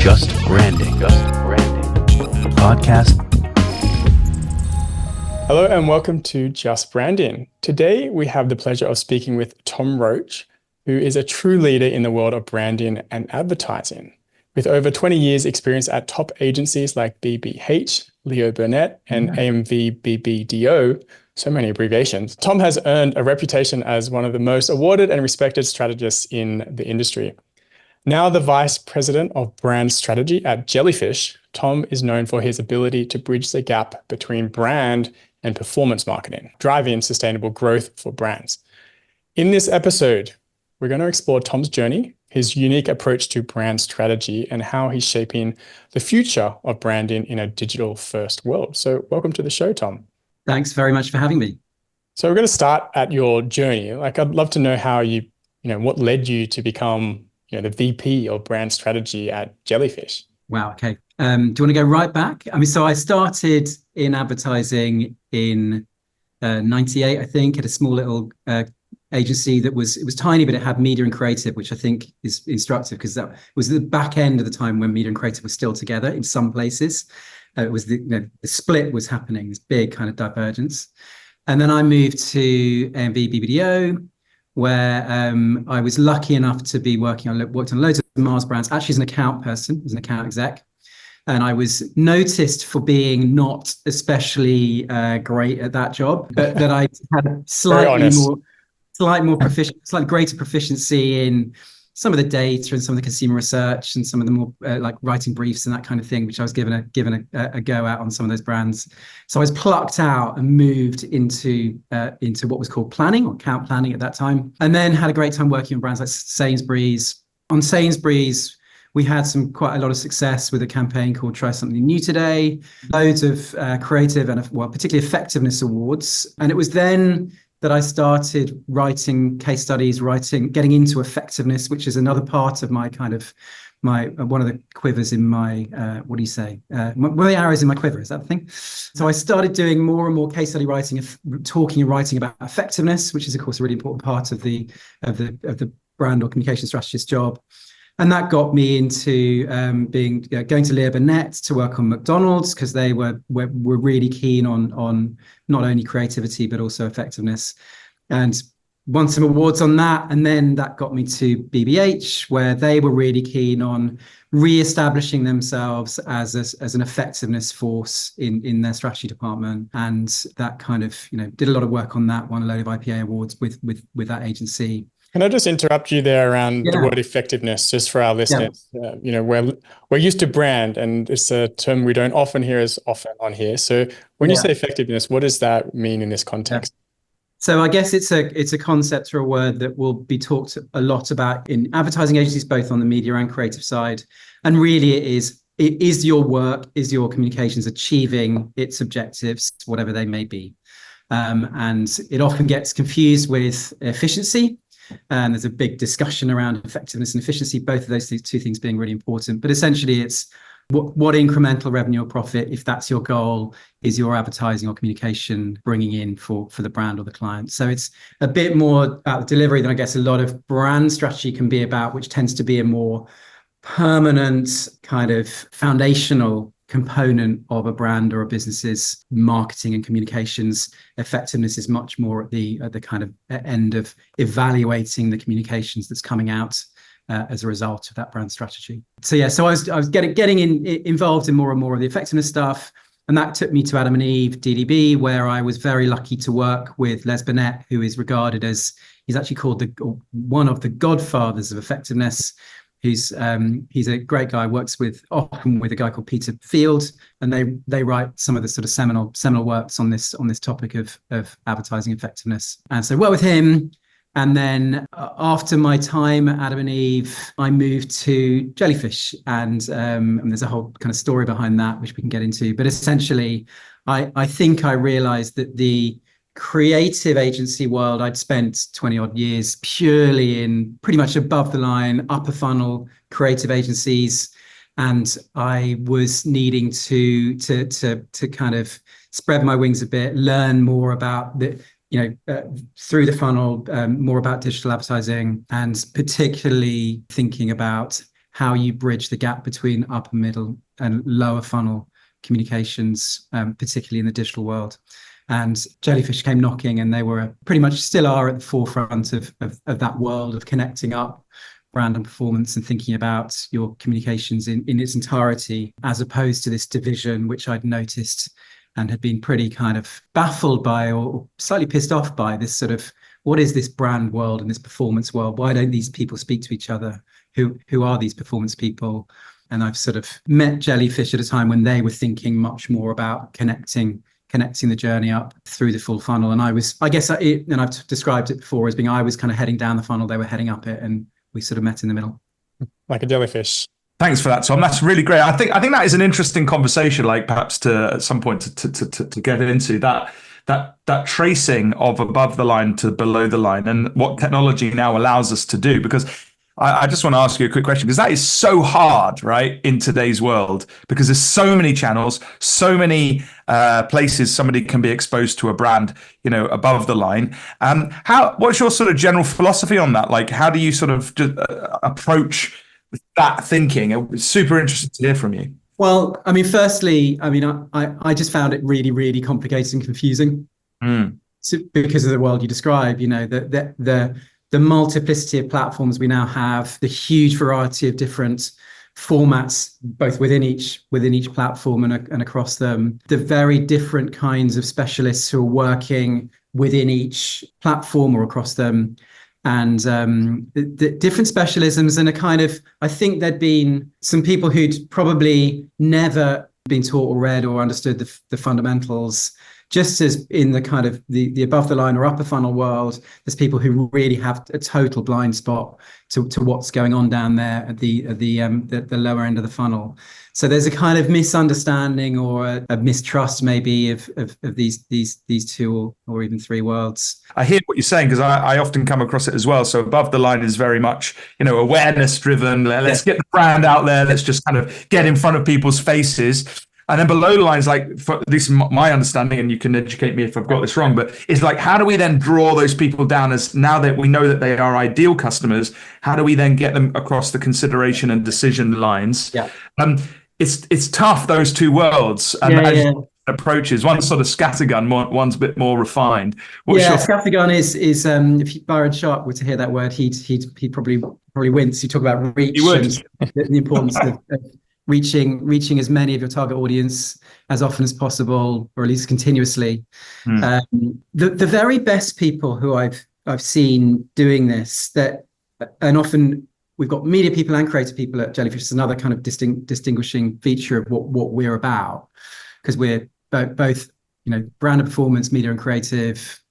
Just Branding. The podcast. Hello and welcome to Just Branding. Today we have the pleasure of speaking with Tom Roach, who is a true leader in the world of branding and advertising. With over 20 years experience at top agencies like BBH, Burnett, and AMV BBDO, so many abbreviations, Tom has earned a reputation as one of the most awarded and respected strategists in the industry. Now the Vice President of Brand Strategy at Jellyfish, Tom is known for his ability to bridge the gap between brand and performance marketing, driving sustainable growth for brands. In this episode, we're going to explore Tom's journey, his unique approach to brand strategy, and how he's shaping the future of branding in a digital-first world. So welcome to the show, Tom. Thanks very much for having me. So we're going to start at your journey. I'd love to know how what led you to become the VP of brand strategy at Jellyfish. Wow. Okay. Do you want to go right back? So I started in advertising in 98, I think, at a small little agency it was tiny, but it had media and creative, which I think is instructive because that was the back end of the time when media and creative were still together in some places. It was the split was happening, this big kind of divergence. And then I moved to AMV BBDO, where I was lucky enough to be worked on loads of Mars brands, actually as an account person, as an account exec. And I was noticed for being not especially great at that job, but that I had slightly greater proficiency in some of the data and some of the consumer research and some of the more like writing briefs and that kind of thing, which I was given a go at on some of those brands. So I was plucked out and moved into what was called planning or account planning at that time, and then had a great time working on brands like Sainsbury's. On Sainsbury's, we had quite a lot of success with a campaign called Try Something New Today, loads of creative and particularly effectiveness awards. And it was then that I started writing case studies, getting into effectiveness, which is another part of my kind of one of the quivers in my, what do you say? One of the arrows in my quiver, is that the thing? So I started doing more and more case study writing, talking and writing about effectiveness, which is of course a really important part of the brand or communication strategist job. And that got me into going to Burnett to work on McDonald's because they were really keen on not only creativity but also effectiveness, and won some awards on that. And then that got me to BBH, where they were really keen on re-establishing themselves as an effectiveness force in their strategy department. And that kind of did a lot of work on that, won a load of IPA awards with that agency. Can I just interrupt you there around the word effectiveness, just for our listeners? Yeah. We're used to brand, and it's a term we don't often hear as often on here. So when you say effectiveness, what does that mean in this context? Yeah. So I guess it's a concept or a word that will be talked a lot about in advertising agencies, both on the media and creative side. And really it is your work, is your communications achieving its objectives, whatever they may be. And it often gets confused with efficiency. And there's a big discussion around effectiveness and efficiency, both of those two things being really important. But essentially, it's what incremental revenue or profit, if that's your goal, is your advertising or communication bringing in for the brand or the client. So it's a bit more about the delivery than I guess a lot of brand strategy can be about, which tends to be a more permanent kind of foundational component of a brand or a business's marketing and communications. Effectiveness is much more at the kind of end of evaluating the communications that's coming out as a result of that brand strategy. So I was getting involved in more and more of the effectiveness stuff, and that took me to Adam and Eve DDB, where I was very lucky to work with Burnett, who is regarded as, he's actually called one of the godfathers of effectiveness. He's a great guy, works often with a guy called Peter Field, and they write some of the sort of seminal works on this topic of advertising effectiveness. And so work with him. And then after my time at Adam and Eve, I moved to Jellyfish, and there's a whole kind of story behind that, which we can get into. But essentially, I think I realized that the creative agency world, I'd spent 20 odd years purely in pretty much above the line, upper funnel creative agencies. And I was needing to kind of spread my wings a bit, learn more about through the funnel, more about digital advertising, and particularly thinking about how you bridge the gap between upper, middle, and lower funnel communications, particularly in the digital world. And Jellyfish came knocking, and they were pretty much still are at the forefront of that world of connecting up brand and performance and thinking about your communications in its entirety, as opposed to this division, which I'd noticed and had been pretty kind of baffled by, or slightly pissed off by, this sort of, what is this brand world and this performance world? Why don't these people speak to each other? Who are these performance people? And I've sort of met Jellyfish at a time when they were thinking much more about connecting the journey up through the full funnel. And and I've described it before as being, I was kind of heading down the funnel, they were heading up it, and we sort of met in the middle. Like a jellyfish. Thanks for that, Tom. That's really great. I think that is an interesting conversation, like perhaps to at some point to get into that tracing of above the line to below the line, and what technology now allows us to do. Because I just want to ask you a quick question, because that is so hard, right, in today's world, because there's so many channels, so many places somebody can be exposed to a brand, above the line. What's your sort of general philosophy on that? Like, how do you sort of approach that thinking? It was super interesting to hear from you. Well, I mean, firstly, I just found it really, really complicated and confusing because of the world you describe. The multiplicity of platforms we now have, the huge variety of different formats, both within each platform and across them, the very different kinds of specialists who are working within each platform or across them, and the different specialisms, and I think there'd been some people who'd probably never been taught or read or understood the fundamentals. Just as in the kind of the above the line or upper funnel world, there's people who really have a total blind spot to what's going on down there at the lower end of the funnel. So there's a kind of misunderstanding or a mistrust maybe of these two or even three worlds. I hear what you're saying, because I often come across it as well. So above the line is very much, awareness driven. Let's get the brand out there. Let's just kind of get in front of people's faces. And then below the line is like, for at least my understanding, and you can educate me if I've got this wrong, but it's like, how do we then draw those people down, as now that we know that they are ideal customers, how do we then get them across the consideration and decision lines? Yeah. It's tough, those two worlds. And approaches, one's sort of scattergun, one's a bit more refined. Scattergun is if Byron Sharp were to hear that word, he'd probably wince. You talk about reach and the importance of reaching as many of your target audience as often as possible, or at least continuously. The very best people who I've seen doing this, and often we've got media people and creative people at Jellyfish. It's another kind of distinguishing feature of what we're about, because we're both brand and performance, media and creative,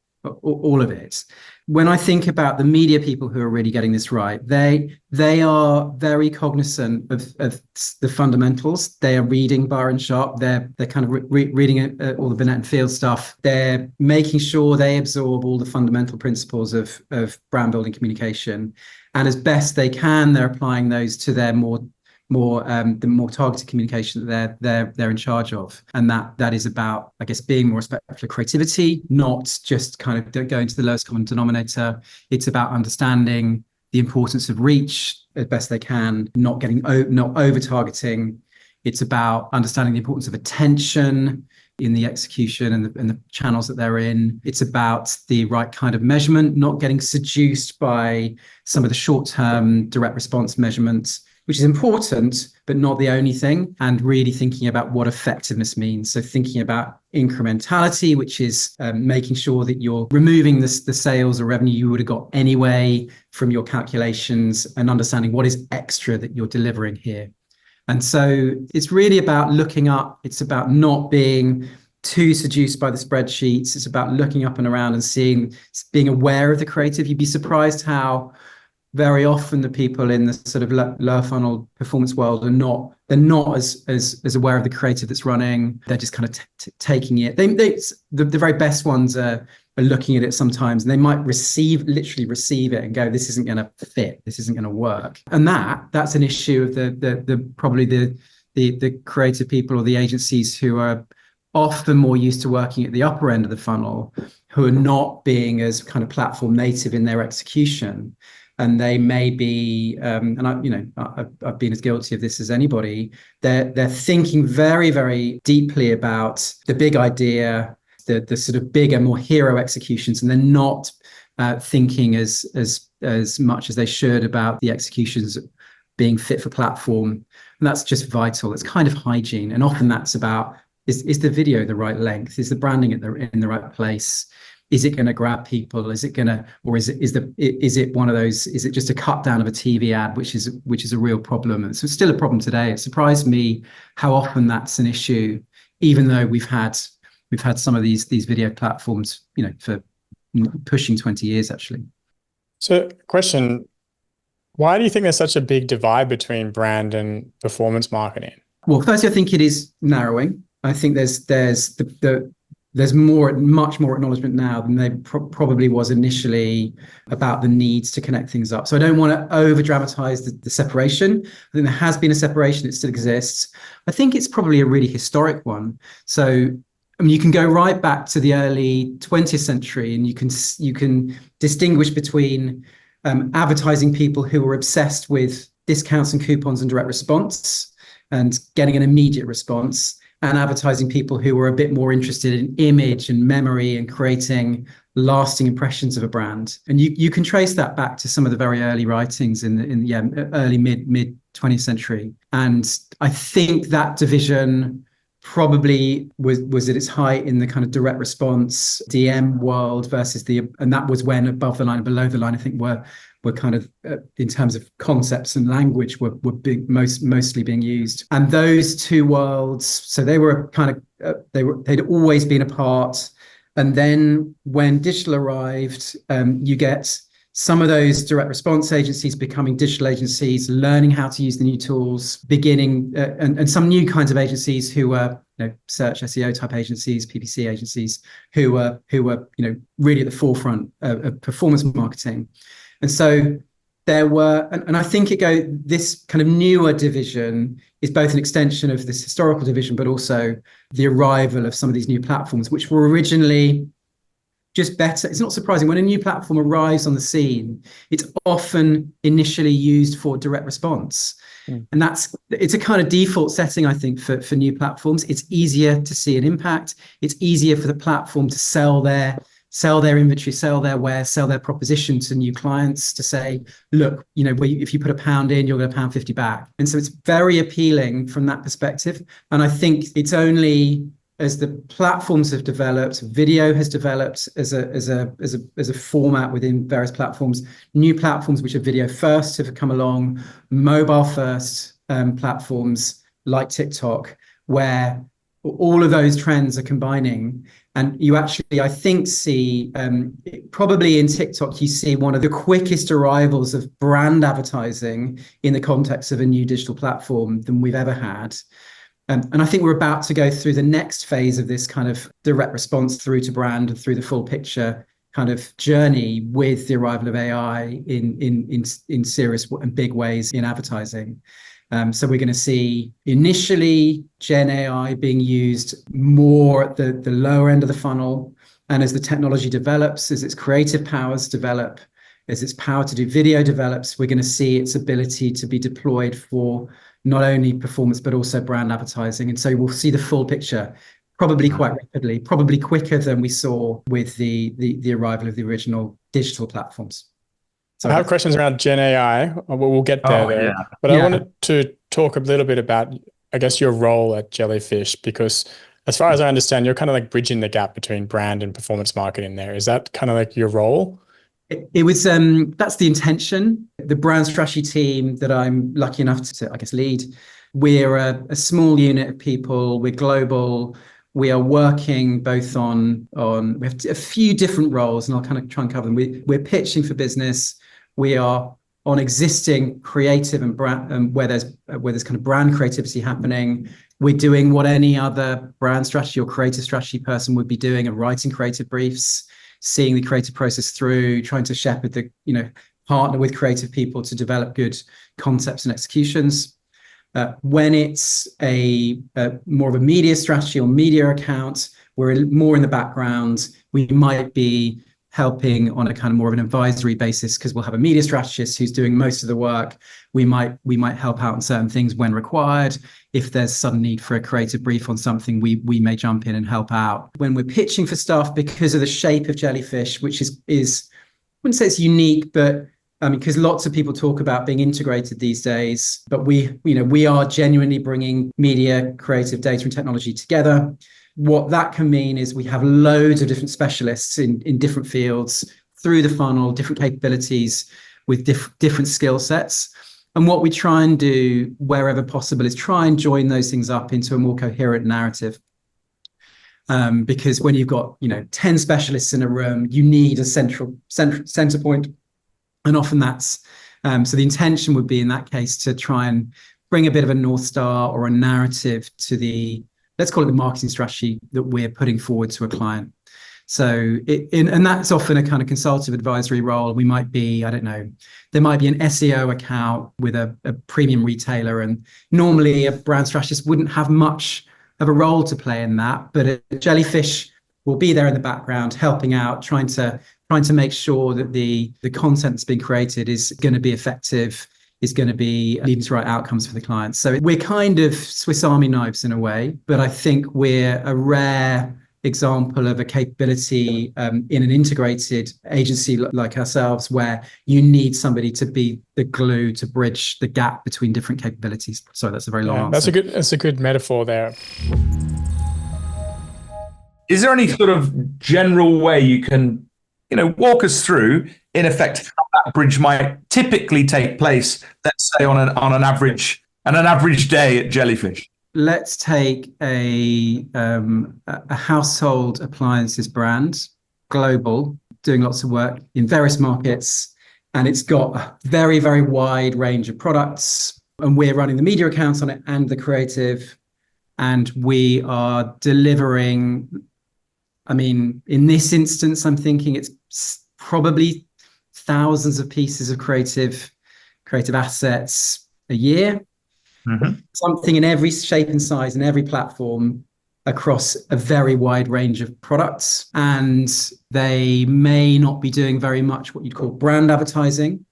all of it. When I think about the media people who are really getting this right, they are very cognizant of the fundamentals. They are reading Byron Sharp. They're kind of reading all the Burnett and Field stuff. They're making sure they absorb all the fundamental principles of brand building communication, and as best they can, they're applying those to their the more targeted communication that they're in charge of. And that is about, I guess, being more respectful of creativity, not just kind of going to the lowest common denominator. It's about understanding the importance of reach as best they can, not over targeting. It's about understanding the importance of attention in the execution and the channels that they're in. It's about the right kind of measurement, not getting seduced by some of the short-term direct response measurements, which is important, but not the only thing, and really thinking about what effectiveness means. So thinking about incrementality, which is making sure that you're removing the sales or revenue you would have got anyway from your calculations, and understanding what is extra that you're delivering here. And so it's really about looking up. It's about not being too seduced by the spreadsheets. It's about looking up and around and being aware of the creative. You'd be surprised how very often the people in the sort of lower funnel performance world they're not as aware of the creative that's running. They're just kind of taking it. The very best ones are looking at it sometimes, and they might literally receive it and go, this isn't going to fit, this isn't going to work. And that's an issue of the creative people or the agencies who are often more used to working at the upper end of the funnel, who are not being as kind of platform native in their execution. and they may be, and I've been as guilty of this as anybody. They're thinking very, very deeply about the big idea, the sort of bigger, more hero executions, and they're not thinking as much as they should about the executions being fit for platform. And that's just vital. It's kind of hygiene, and often that's about is the video the right length? Is the branding in the right place? Is it going to grab people? Is it going to, or is it one of those? Is it just a cut down of a TV ad, which is a real problem? And so it's still a problem today. It surprised me how often that's an issue, even though we've had some of these video platforms, for pushing 20 years actually. So, question: why do you think there's such a big divide between brand and performance marketing? Well, firstly, I think it is narrowing. I think there's much more acknowledgement now than there probably was initially about the needs to connect things up. So I don't want to over dramatize the separation. I think there has been a separation. It still exists. I think it's probably a really historic one. So you can go right back to the early 20th century, and you can distinguish between advertising people who were obsessed with discounts and coupons and direct response and getting an immediate response, and advertising people who were a bit more interested in image and memory and creating lasting impressions of a brand. And you can trace that back to some of the very early writings in the early mid 20th century. And I think that division probably was at its height in the kind of direct response DM world versus and that was when above the line and below the line, I think were kind of in terms of concepts and language were mostly being used. And those two worlds, so they were kind of they'd always been apart. And then when digital arrived, you get some of those direct response agencies becoming digital agencies, learning how to use the new tools, beginning and some new kinds of agencies who were search SEO type agencies, PPC agencies, who were really at the forefront of performance marketing. And so there were, and I think this kind of newer division is both an extension of this historical division, but also the arrival of some of these new platforms, which were originally just better. It's not surprising when a new platform arrives on the scene, it's often initially used for direct response. And it's a kind of default setting, I think, for new platforms. It's easier to see an impact. It's easier for the platform to sell their inventory, sell their wares, sell their proposition to new clients, to say, look, if you put £1 in, you'll get £1.50 back. And so it's very appealing from that perspective. And I think it's only as the platforms have developed, video has developed as a format within various platforms, new platforms which are video first have come along, mobile first platforms like TikTok, where all of those trends are combining. And you actually, I think, see probably in TikTok, you see one of the quickest arrivals of brand advertising in the context of a new digital platform than we've ever had. And I think we're about to go through the next phase of this kind of direct response through to brand and through the full picture kind of journey with the arrival of AI in serious and big ways in advertising. So we're going to see initially Gen AI being used more at the lower end of the funnel. And as the technology develops, as its creative powers develop, as its power to do video develops, we're going to see its ability to be deployed for not only performance, but also brand advertising. And so we'll see the full picture probably quite rapidly, probably quicker than we saw with the arrival of the original digital platforms. So I have questions around Gen AI. We'll get there. Yeah. But I wanted to talk a little bit about, I guess, your role at Jellyfish, because as far as I understand, you're kind of like bridging the gap between brand and performance marketing there. Is that kind of like your role? It was that's the intention. The brand strategy team that I'm lucky enough to, I guess, lead. We're a small unit of people. We're global. We are working both on we have a few different roles, and I'll kind of try and cover them. We're pitching for business. We are on existing creative and brand where there's kind of brand creativity happening. We're doing what any other brand strategy or creative strategy person would be doing, and writing creative briefs, seeing the creative process through, trying to shepherd partner with creative people to develop good concepts and executions. When it's a more of a media strategy or media account, we're more in the background. We might be helping on a kind of more of an advisory basis, because we'll have a media strategist who's doing most of the work. We might help out on certain things when required. If there's sudden need for a creative brief on something, we may jump in and help out. When we're pitching for stuff, because of the shape of Jellyfish, which is I wouldn't say it's unique, but because lots of people talk about being integrated these days, but we are genuinely bringing media, creative, data, and technology together. What that can mean is we have loads of different specialists in different fields through the funnel, different capabilities with different skill sets. And what we try and do wherever possible is try and join those things up into a more coherent narrative. Because when you've got 10 specialists in a room, you need a center point, and often that's so the intention would be in that case to try and bring a bit of a North Star or a narrative to the, let's call it the marketing strategy that we're putting forward to a client. So and that's often a kind of consultative advisory role. We might be, I don't know, there might be an SEO account with a premium retailer, and normally a brand strategist wouldn't have much of a role to play in that, but a Jellyfish will be there in the background helping out, trying to make sure that the content that's being created is going to be effective, is going to be leading to right outcomes for the clients. So we're kind of Swiss Army knives in a way, but I think we're a rare example of a capability in an integrated agency like ourselves, where you need somebody to be the glue to bridge the gap between different capabilities. Sorry, that's a very long answer. That's a good metaphor there. Is there any sort of general way you can, walk us through, in effect, how that bridge might typically take place, let's say on an average day at Jellyfish? Let's take a household appliances brand, global, doing lots of work in various markets, and it's got a very, very wide range of products, and we're running the media accounts on it and the creative, and we are delivering, in this instance, I'm thinking it's probably thousands of pieces of creative assets a year. Mm-hmm. Something in every shape and size and every platform across a very wide range of products. And they may not be doing very much what you'd call brand advertising,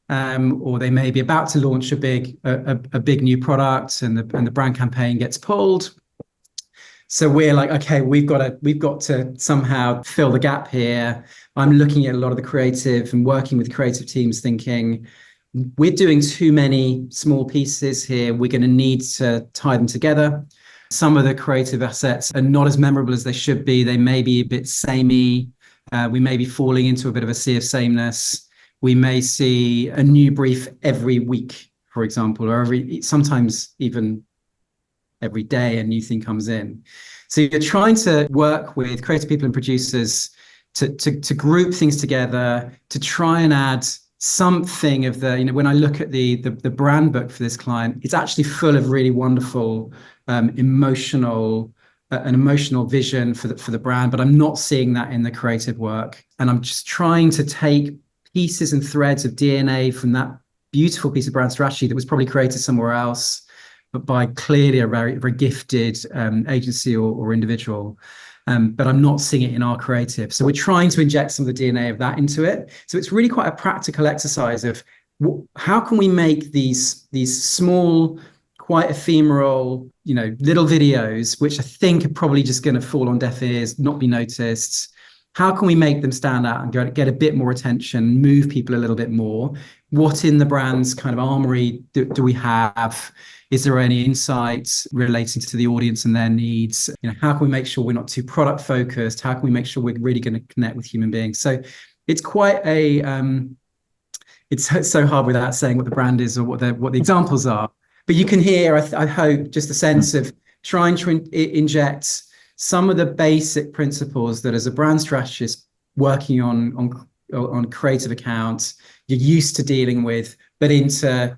or they may be about to launch a big new product, and the brand campaign gets pulled. So we're like, okay, we've got to somehow fill the gap here. I'm looking at a lot of the creative and working with creative teams, thinking, we're doing too many small pieces here. We're going to need to tie them together. Some of the creative assets are not as memorable as they should be. They may be a bit samey. We may be falling into a bit of a sea of sameness. We may see a new brief every week, for example, or sometimes even every day a new thing comes in. So you're trying to work with creative people and producers to group things together, to try and add something of the, when I look at the brand book for this client, it's actually full of really wonderful an emotional vision for the brand, but I'm not seeing that in the creative work. And I'm just trying to take pieces and threads of DNA from that beautiful piece of brand strategy that was probably created somewhere else, but by clearly a very, very gifted agency or individual. But I'm not seeing it in our creative. So we're trying to inject some of the DNA of that into it. So it's really quite a practical exercise of how can we make these small, quite ephemeral, little videos, which I think are probably just going to fall on deaf ears, not be noticed. How can we make them stand out and get a bit more attention, move people a little bit more? What in the brand's kind of armory do we have? Is there any insights relating to the audience and their needs? How can we make sure we're not too product focused? How can we make sure we're really going to connect with human beings? So it's quite it's so hard without saying what the brand is or what the examples are. But you can hear, I hope, just a sense of trying to inject some of the basic principles that as a brand strategist working on creative accounts, you're used to dealing with, but into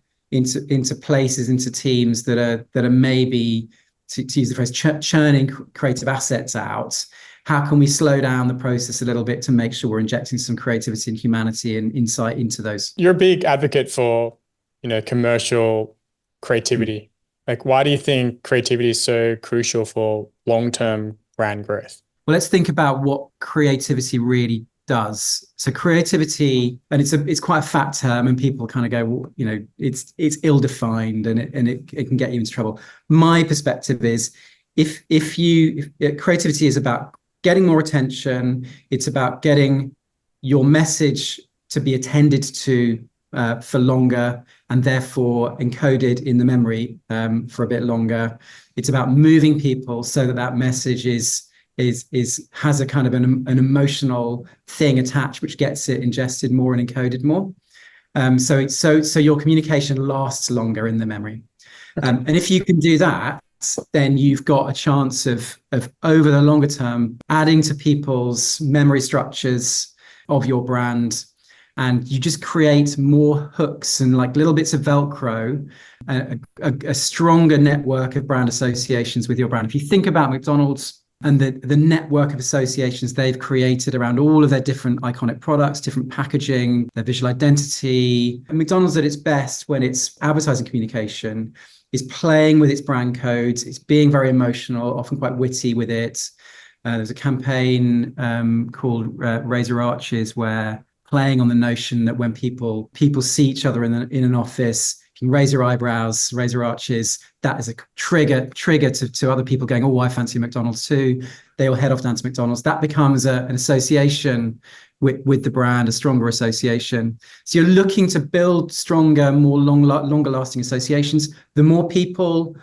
places, into teams that are maybe, to use the phrase, churning creative assets out. How can we slow down the process a little bit to make sure we're injecting some creativity and humanity and insight into those? You're a big advocate for, commercial creativity. Like, why do you think creativity is so crucial for long-term brand growth? Well, let's think about what creativity really does. So creativity, and it's quite a fat term, and people kind of go, well, it's ill-defined, and it can get you into trouble. My perspective is, if creativity is about getting more attention, it's about getting your message to be attended to for longer, and therefore encoded in the memory for a bit longer. It's about moving people so that message has a kind of an emotional thing attached, which gets it ingested more and encoded more. So your communication lasts longer in the memory. And if you can do that, then you've got a chance of over the longer term adding to people's memory structures of your brand. And you just create more hooks and like little bits of Velcro, a stronger network of brand associations with your brand. If you think about McDonald's and the network of associations they've created around all of their different iconic products, different packaging, their visual identity. And McDonald's at its best when it's advertising communication is playing with its brand codes. It's being very emotional, often quite witty with it. There's a campaign called Razor Arches, where playing on the notion that when people see each other in an office, you can raise your eyebrows, raise your arches. That is a trigger to other people going, oh, I fancy McDonald's too. They will head off down to McDonald's. That becomes an association with the brand, a stronger association. So you're looking to build stronger, more longer lasting associations. The more people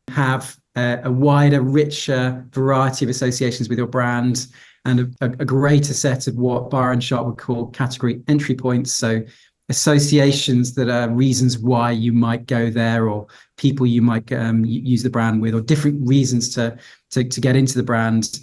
have a wider, richer variety of associations with your brand, and a greater set of what Byron Sharp would call category entry points. So associations that are reasons why you might go there, or people you might use the brand with, or different reasons to get into the brand.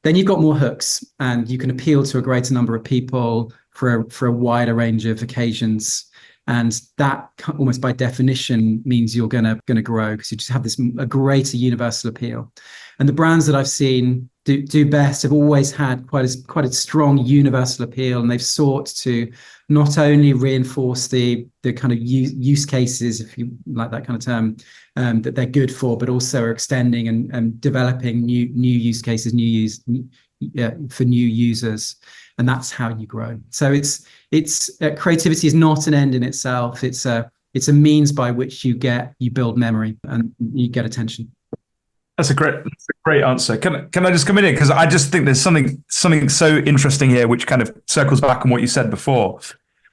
Then you've got more hooks, and you can appeal to a greater number of people for a wider range of occasions. And that almost by definition means you're gonna grow, because you just have a greater universal appeal. And the brands that I've seen do best have always had quite a strong universal appeal, and they've sought to not only reinforce the kind of use cases, if you like that kind of term, that they're good for, but also are extending and developing new use cases, for new users. And that's how you grow. So it's creativity is not an end in itself. It's a means by which you build memory and you get attention. That's a great answer. Can I just come in here, because I just think there's something so interesting here, which kind of circles back on what you said before,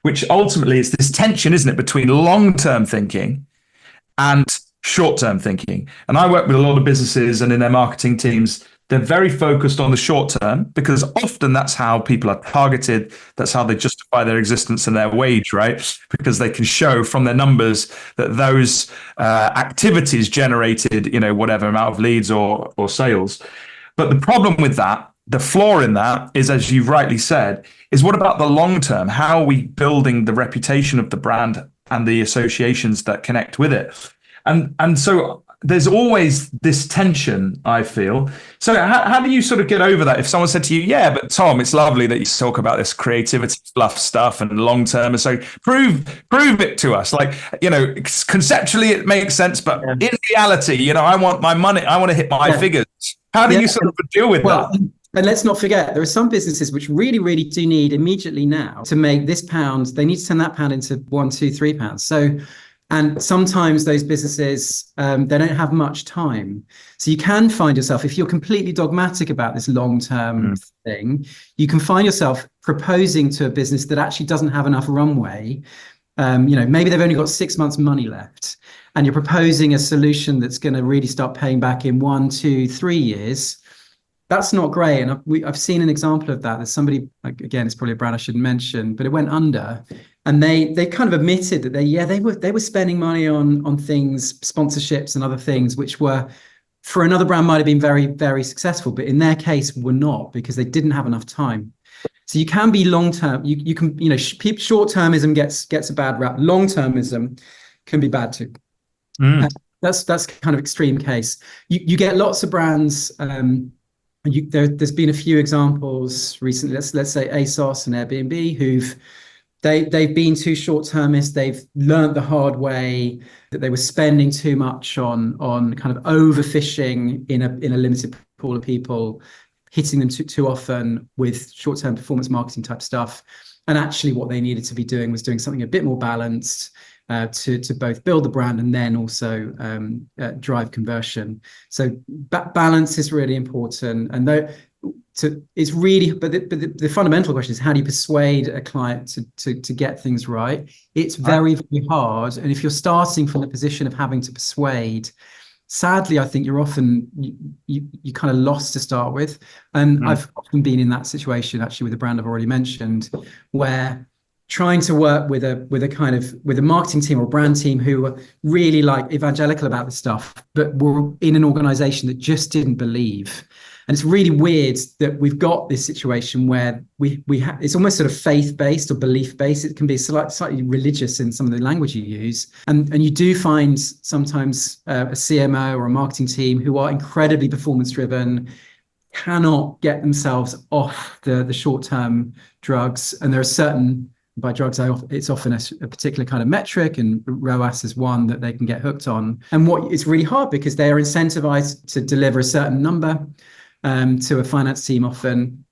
which ultimately is this tension, isn't it, between long-term thinking and short-term thinking. And I work with a lot of businesses, and in their marketing teams, they're very focused on the short term, because often that's how people are targeted. That's how they justify their existence and their wage, right? Because they can show from their numbers that those activities generated, whatever amount of leads or sales. But the problem with that, the flaw in that is, as you've rightly said, is what about the long term? How are we building the reputation of the brand and the associations that connect with it? And so there's always this tension, I feel. So how do you sort of get over that? If someone said to you, yeah, but Tom, it's lovely that you talk about this creativity fluff stuff and long term, so prove it to us. Like, conceptually it makes sense, but in reality, I want my money, I want to hit my figures. How do you sort of deal with that? And let's not forget, there are some businesses which really, really do need immediately now to make this pound, they need to turn that pound into £1, £2, £3. So, and sometimes those businesses, they don't have much time. So you can find yourself, if you're completely dogmatic about this long-term thing, you can find yourself proposing to a business that actually doesn't have enough runway. Maybe they've only got 6 months money left, and you're proposing a solution that's going to really start paying back in 1, 2, 3 years. That's not great. And I've seen an example of that. There's somebody, again, it's probably a brand I shouldn't mention, but it went under. And they kind of admitted that they were spending money on things, sponsorships and other things, which were, for another brand, might have been very, very successful, but in their case were not, because they didn't have enough time. So you can be long term. You can, short termism gets a bad rap. Long termism can be bad too. That's kind of extreme case. You get lots of brands. There's been a few examples recently. Let's say ASOS and Airbnb they've been too short-termist. They've learned the hard way that they were spending too much on kind of overfishing in a limited pool of people, hitting them too often with short-term performance marketing type stuff. And actually what they needed to be doing was doing something a bit more balanced to both build the brand and then also drive conversion. So balance is really important. And it's really, but the fundamental question is, how do you persuade a client to get things right? It's very, very hard. And if you're starting from the position of having to persuade, sadly, I think you're often you kind of lost to start with. And I've often been in that situation actually with a brand I've already mentioned, where trying to work with a marketing team or brand team who were really like evangelical about this stuff, but were in an organization that just didn't believe. And it's really weird that we've got this situation where it's almost sort of faith-based or belief-based. It can be slightly religious in some of the language you use. And you do find sometimes a CMO or a marketing team who are incredibly performance-driven, cannot get themselves off the short-term drugs. And there are certain, by drugs, it's often a particular kind of metric, and ROAS is one that they can get hooked on. And it's really hard because they are incentivized to deliver a certain number to a finance team often.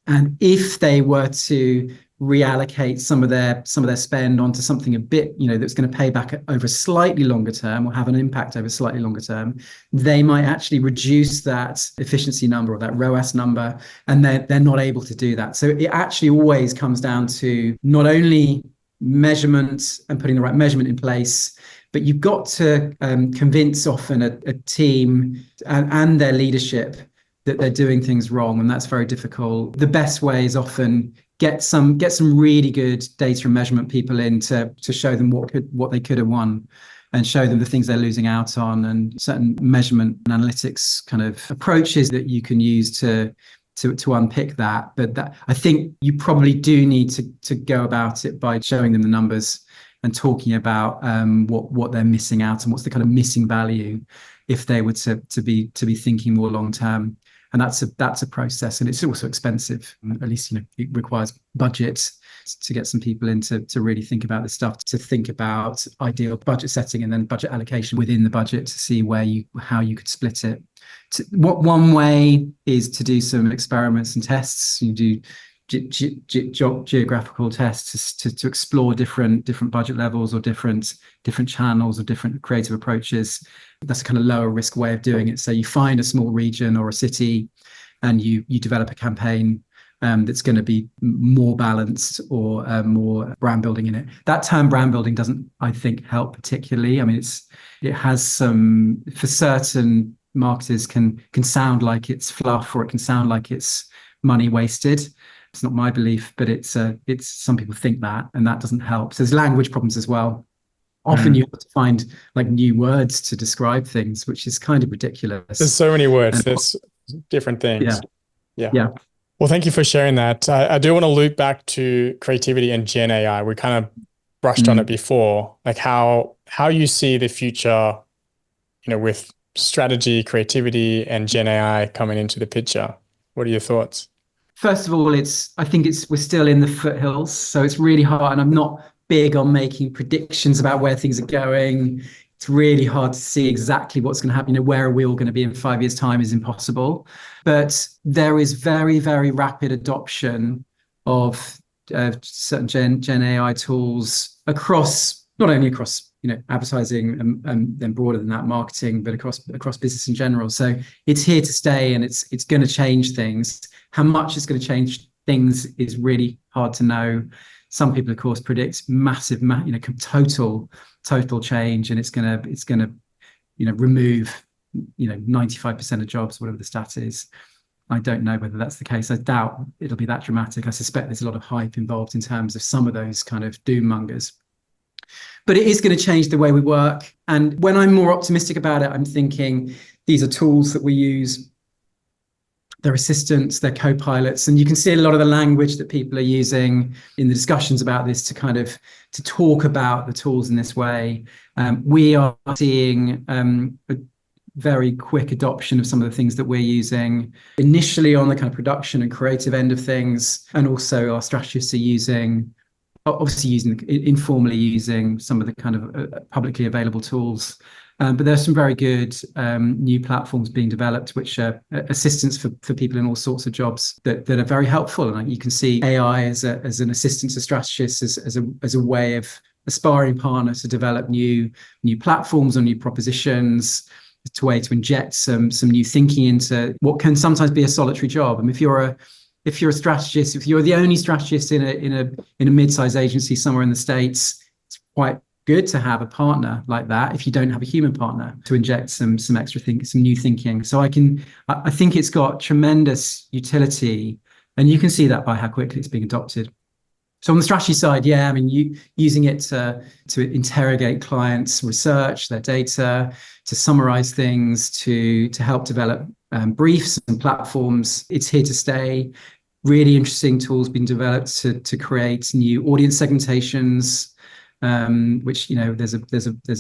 And if they were to reallocate some of their spend onto something a bit, that's going to pay back over a slightly longer term or have an impact over slightly longer term, they might actually reduce that efficiency number or that ROAS number, and they're not able to do that. So it actually always comes down to not only measurement and putting the right measurement in place, but you've got to convince often a team and their leadership that they're doing things wrong, and that's very difficult. The best way is often get some really good data and measurement people in to show them what they could have won, and show them the things they're losing out on, and certain measurement and analytics kind of approaches that you can use to unpick that. But that, I think you probably do need to go about it by showing them the numbers and talking about what they're missing out and what's the kind of missing value if they were to be thinking more long term. And that's a process, and it's also expensive. At least it requires budget to get some people in to really think about this stuff, to think about ideal budget setting and then budget allocation within the budget to see how you could split it. One way is to do some experiments and tests. You do geographical tests to explore different budget levels or different channels or different creative approaches. That's a kind of lower risk way of doing it. So you find a small region or a city, and you develop a campaign that's going to be more balanced or more brand building in it. That term brand building doesn't, I think, help particularly. I mean, it has some, for certain marketers, can sound like it's fluff, or it can sound like it's money wasted. It's not my belief, but it's some people think that, and that doesn't help. So there's language problems as well. Often you have to find like new words to describe things, which is kind of ridiculous. There's so many words. There's different things. Yeah. Well, thank you for sharing that. I do want to loop back to creativity and Gen AI. We kind of brushed on it before, like how you see the future, with strategy, creativity, and Gen AI coming into the picture. What are your thoughts? First of all, I think we're still in the foothills, so it's really hard, and I'm not big on making predictions about where things are going. It's really hard to see exactly what's going to happen. Where are we all going to be in 5 years' time is impossible. But there is very, very rapid adoption of certain Gen AI tools not only across advertising and then broader than that, marketing, but across business in general. So it's here to stay, and it's going to change things. How much it's going to change things is really hard to know. Some people, of course, predict massive, total change, and it's going to remove 95% of jobs, whatever the stat is. I don't know whether that's the case. I doubt it'll be that dramatic. I suspect there's a lot of hype involved in terms of some of those kind of doom mongers. But it is going to change the way we work. And when I'm more optimistic about it, I'm thinking these are tools that we use. They're assistants, they're co-pilots, and you can see a lot of the language that people are using in the discussions about this to talk about the tools in this way. We are seeing a very quick adoption of some of the things that we're using initially on the kind of production and creative end of things, and also our strategists are informally using some of the kind of publicly available tools But there's some very good new platforms being developed, which are assistants for people in all sorts of jobs that are very helpful. And you can see AI as an assistant to strategists, as a way of a sparring partner to develop new platforms or new propositions, a way to inject some new thinking into what can sometimes be a solitary job. I mean, if you're a strategist, if you're the only strategist in a mid-sized agency somewhere in the States, it's quite good to have a partner like that if you don't have a human partner to inject some extra some new thinking. So I think it's got tremendous utility, and you can see that by how quickly it's being adopted. So on the strategy side, yeah, I mean, using it to interrogate clients' research, their data, to summarize things, to help develop briefs and platforms. It's here to stay. Really interesting tools being developed to create new audience segmentations, which, there's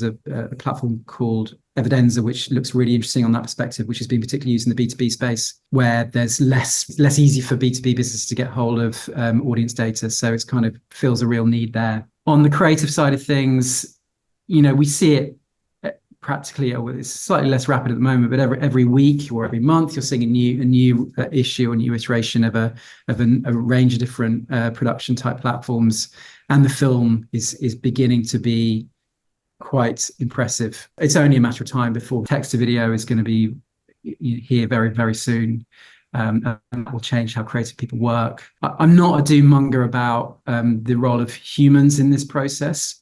a platform called Evidenza, which looks really interesting on that perspective, which has been particularly used in the B2B space, where there's less easy for B2B businesses to get hold of audience data. So it's kind of fills a real need there. On the creative side of things, we see it practically, it's slightly less rapid at the moment, but every week or every month, you're seeing a new issue or new iteration of a range of different production type platforms. And the film is beginning to be quite impressive. It's only a matter of time before text to video is going to be here very, very soon. And that will change how creative people work. I'm not a doom monger about the role of humans in this process.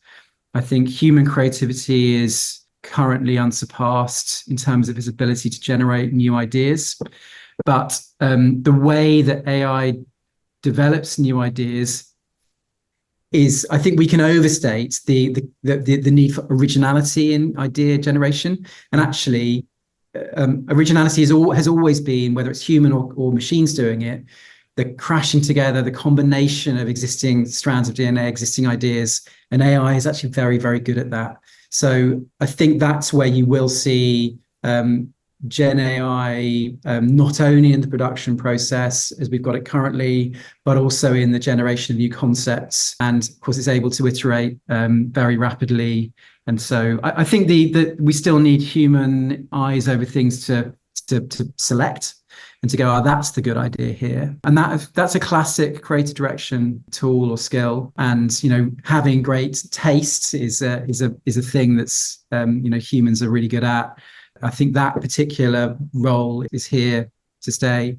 I think human creativity is currently unsurpassed in terms of its ability to generate new ideas. But the way that AI develops new ideas is, I think we can overstate the need for originality in idea generation. And actually, originality has always been, whether it's human or machines doing it, the crashing together, the combination of existing strands of DNA, existing ideas, and AI is actually very, very good at that. So I think that's where you will see Gen AI, not only in the production process as we've got it currently, but also in the generation of new concepts. And of course, it's able to iterate very rapidly. And so I think we still need human eyes over things to select and to go, that's the good idea here. And that's a classic creative direction tool or skill. And having great taste is a thing that's humans are really good at. I think that particular role is here to stay.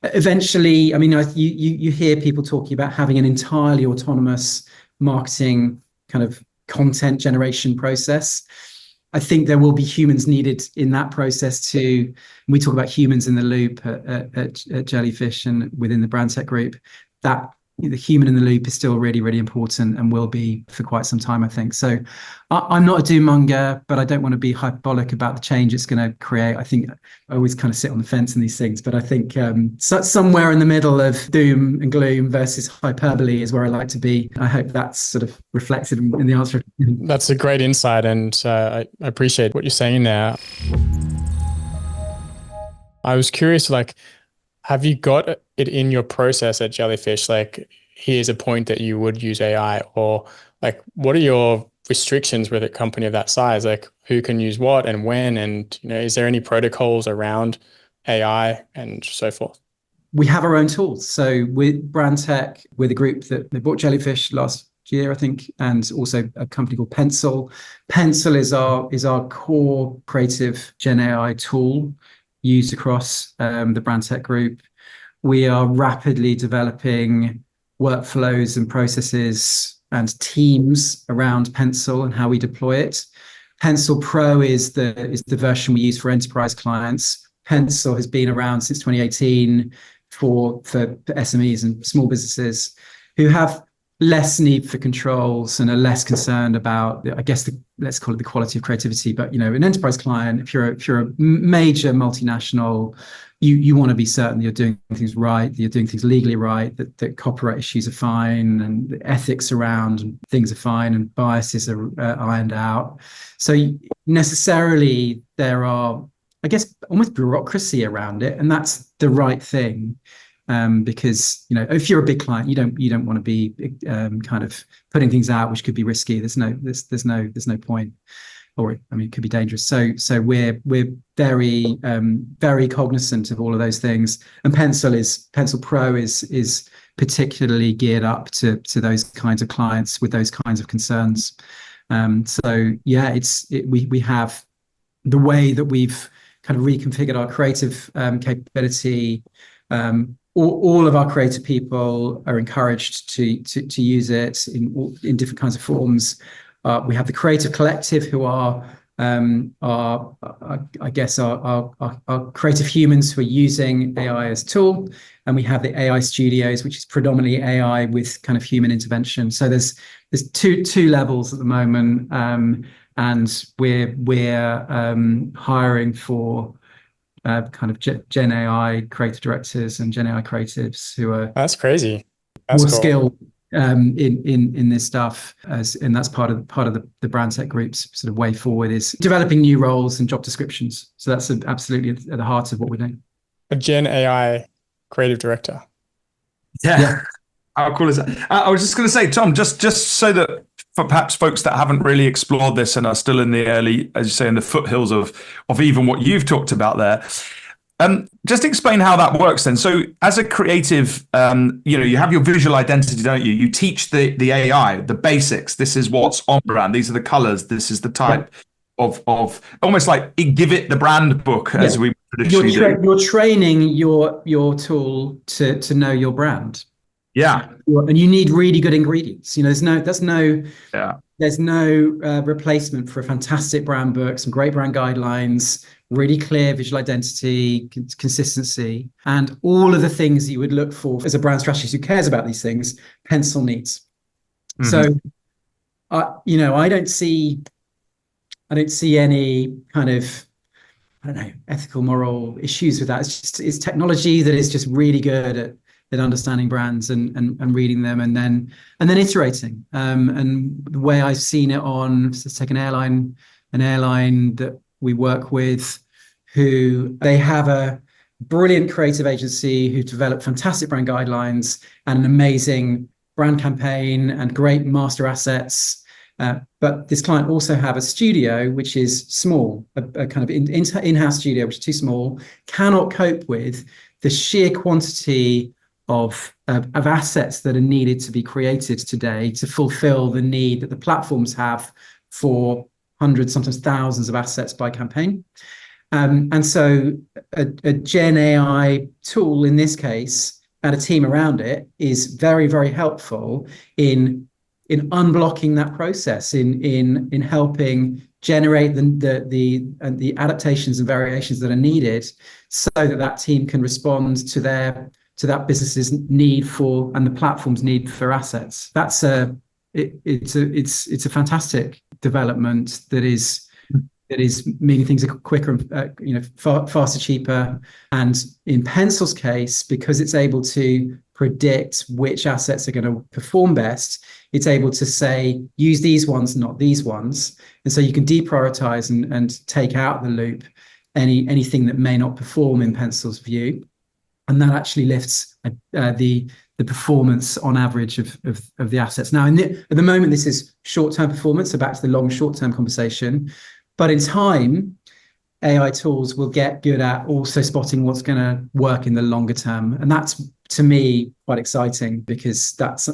Eventually, I mean, you hear people talking about having an entirely autonomous marketing kind of content generation process. I think there will be humans needed in that process too. We talk about humans in the loop at Jellyfish and within the brand tech group. That the human in the loop is still really, really important and will be for quite some time, I think. So I'm not a doom monger, but I don't want to be hyperbolic about the change it's going to create. I think I always kind of sit on the fence in these things, but I think somewhere in the middle of doom and gloom versus hyperbole is where I like to be. I hope that's sort of reflected in the answer. That's a great insight, and I appreciate what you're saying there. I was curious, have you got it in your process at Jellyfish? Here's a point that you would use AI, or what are your restrictions with a company of that size? Who can use what and when? And, is there any protocols around AI and so forth? We have our own tools. So with Brand Tech, we're the group that they bought Jellyfish last year, I think, and also a company called Pencil. Pencil is our core creative Gen AI tool used across the Brand Tech group. We are rapidly developing workflows and processes and teams around Pencil and how we deploy it. Pencil Pro is the version we use for enterprise clients. Pencil has been around since 2018 for SMEs and small businesses who have less need for controls and are less concerned about, I guess, let's call it the quality of creativity. But an enterprise client, if you're a major multinational, you want to be certain that you're doing things right, that you're doing things legally right, that copyright issues are fine, and the ethics around things are fine, and biases are ironed out. So necessarily there are, I guess, almost bureaucracy around it, and that's the right thing. Because if you're a big client, you don't want to be kind of putting things out which could be risky. There's no point. or I mean, it could be dangerous. So we're very very cognizant of all of those things. And Pencil Pro is particularly geared up to those kinds of clients with those kinds of concerns. So yeah, we have the way that we've kind of reconfigured our creative capability. All of our creative people are encouraged to use it in different kinds of forms. We have the Creative Collective, who are I guess our creative humans who are using AI as a tool, and we have the AI studios, which is predominantly AI with kind of human intervention. So there's two levels at the moment, and we're hiring for kind of Gen AI creative directors and Gen AI creatives who are That's crazy. That's more cool. skilled in this stuff, and that's part of the brand tech group's sort of way forward, is developing new roles and job descriptions. So that's absolutely at the heart of what we're doing. A Gen AI creative director. Yeah. How cool is that? I was just going to say, Tom, just so that for perhaps folks that haven't really explored this and are still in the early, as you say, in the foothills of even what you've talked about there. Just explain how that works then. So as a creative, you have your visual identity, don't you? You teach the AI, the basics. This is what's on brand. These are the colors. This is the type of almost like give it the brand book, as we traditionally do. You're training your tool to know your brand. Yeah. And you need really good ingredients. There's no replacement for a fantastic brand book, some great brand guidelines, really clear visual identity, consistency, and all of the things you would look for as a brand strategist who cares about these things. Pencil needs. Mm-hmm. So, I don't see any kind of, I don't know, ethical, moral issues with that. It's technology that is just really good at understanding brands and reading them and then iterating. And the way I've seen it let's take an airline that we work with, who they have a brilliant creative agency who developed fantastic brand guidelines and an amazing brand campaign and great master assets. But this client also have a studio which is small, a kind of in-house studio which is too small, cannot cope with the sheer quantity of assets that are needed to be created today to fulfill the need that the platforms have for hundreds, sometimes thousands of assets by campaign. And so a Gen AI tool in this case and a team around it is very, very helpful in unblocking that process, in helping generate the adaptations and variations that are needed so that team can respond to that business's need for and the platform's need for assets. That's it's a fantastic development that is meaning things are quicker and faster, cheaper. And in Pencil's case, because it's able to predict which assets are going to perform best, it's able to say use these ones, not these ones, and so you can deprioritize and take out the loop anything that may not perform in Pencil's view, and that actually lifts the performance on average of the assets. Now, at the moment, this is short-term performance, so back to the long short-term conversation. But in time, AI tools will get good at also spotting what's going to work in the longer term. And that's, to me, quite exciting because that's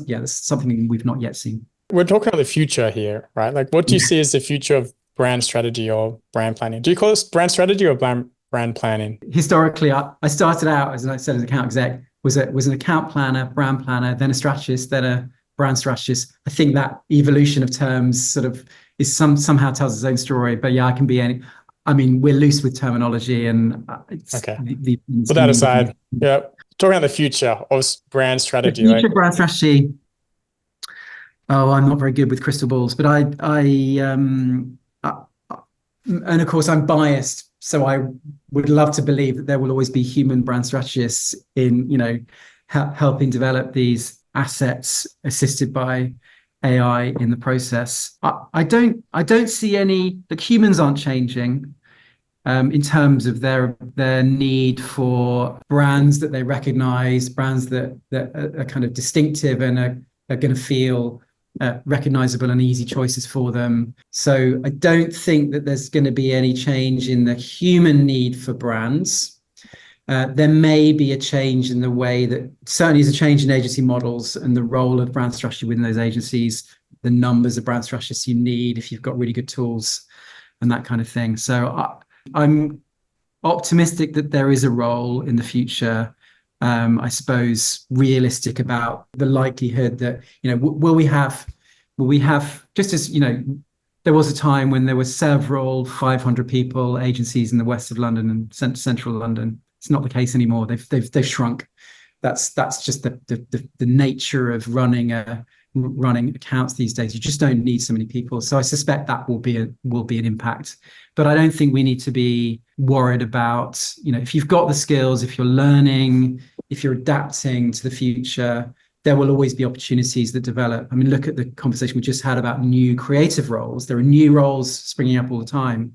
something we've not yet seen. We're talking about the future here, right? Like, what do you see as the future of brand strategy or brand planning? Do you call this brand strategy or brand planning? Historically, I started out, as I said, as an account exec, was an account planner, brand planner, then a strategist, then a brand strategist. I think that evolution of terms sort of is somehow tells its own story. But yeah, I can be any. I mean, we're loose with terminology, and okay. Put that aside. Yeah, talking about the future of brand strategy. The future brand strategy. Oh, I'm not very good with crystal balls, but and of course I'm biased, so I would love to believe that there will always be human brand strategists in helping develop these assets assisted by AI in the process. I don't see any. Like, humans aren't changing in terms of their need for brands that they recognize, brands that are kind of distinctive and are going to feel recognizable and easy choices for them. So I don't think that there's going to be any change in the human need for brands. There may be a change in the way that certainly is a change in agency models and the role of brand strategy within those agencies, the numbers of brand strategists you need if you've got really good tools and that kind of thing. So I'm optimistic that there is a role in the future. I suppose realistic about the likelihood that, will we have, just as, there was a time when there were several 500 people agencies in the west of London and central London. It's not the case anymore. They've shrunk. That's just the nature of running accounts these days. You just don't need so many people. So I suspect that will be an impact. But I don't think we need to be worried about, if you've got the skills, if you're learning, if you're adapting to the future, there will always be opportunities that develop. I mean, look at the conversation we just had about new creative roles. There are new roles springing up all the time.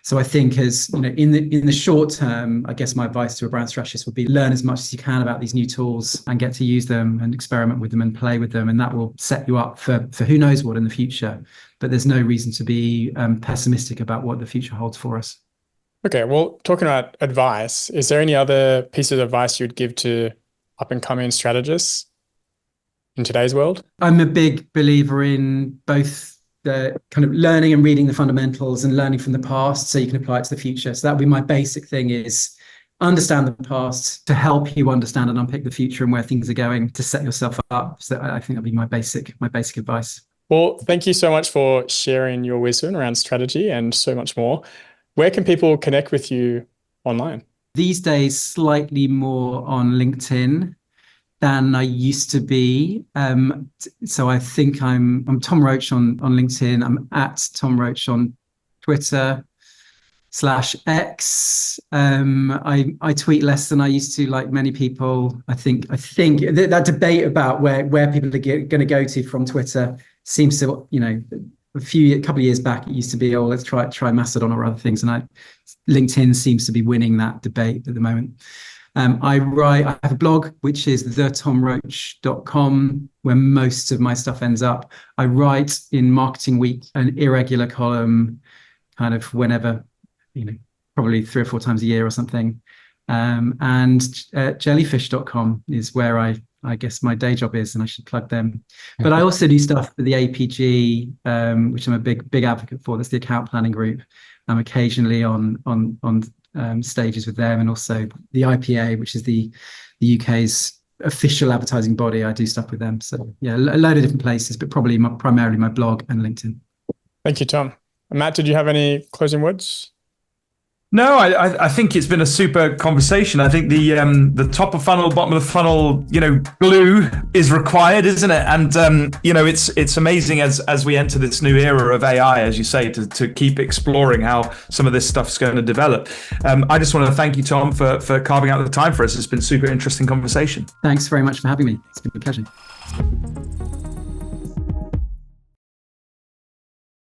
So I think as, in the short term, I guess my advice to a brand strategist would be learn as much as you can about these new tools and get to use them and experiment with them and play with them. And that will set you up for who knows what in the future. But there's no reason to be pessimistic about what the future holds for us. Okay, well, talking about advice, is there any other pieces of advice you'd give to up-and-coming strategists in today's world? I'm a big believer in both the kind of learning and reading the fundamentals and learning from the past so you can apply it to the future. So that would be my basic thing, is understand the past to help you understand and unpick the future and where things are going to set yourself up. So I think that'd be my basic advice. Well, thank you so much for sharing your wisdom around strategy and so much more. Where can people connect with you online? These days, slightly more on LinkedIn than I used to be. So I think I'm Tom Roach on LinkedIn. I'm at Tom Roach on Twitter /X. I tweet less than I used to, like many people. I think that debate about where people are going to go to from Twitter seems to, a couple of years back, it used to be, let's try Mastodon or other things. And LinkedIn seems to be winning that debate at the moment. I have a blog, which is thetomroach.com, where most of my stuff ends up. I write in Marketing Week, an irregular column, kind of whenever, probably 3 or 4 times a year or something. And jellyfish.com is where I guess my day job is, and I should plug them. But I also do stuff for the APG, which I'm a big advocate for. That's the account planning group. I'm occasionally on stages with them, and also the IPA, which is the UK's official advertising body. I do stuff with them. So yeah, a load of different places, but probably primarily my blog and LinkedIn. Thank you, Tom. Matt, did you have any closing words? No, I think it's been a super conversation. I think the top of funnel, bottom of the funnel, glue is required, isn't it? And it's amazing as we enter this new era of AI, as you say, to keep exploring how some of this stuff's going to develop. I just want to thank you, Tom, for carving out the time for us. It's been a super interesting conversation. Thanks very much for having me. It's been a pleasure.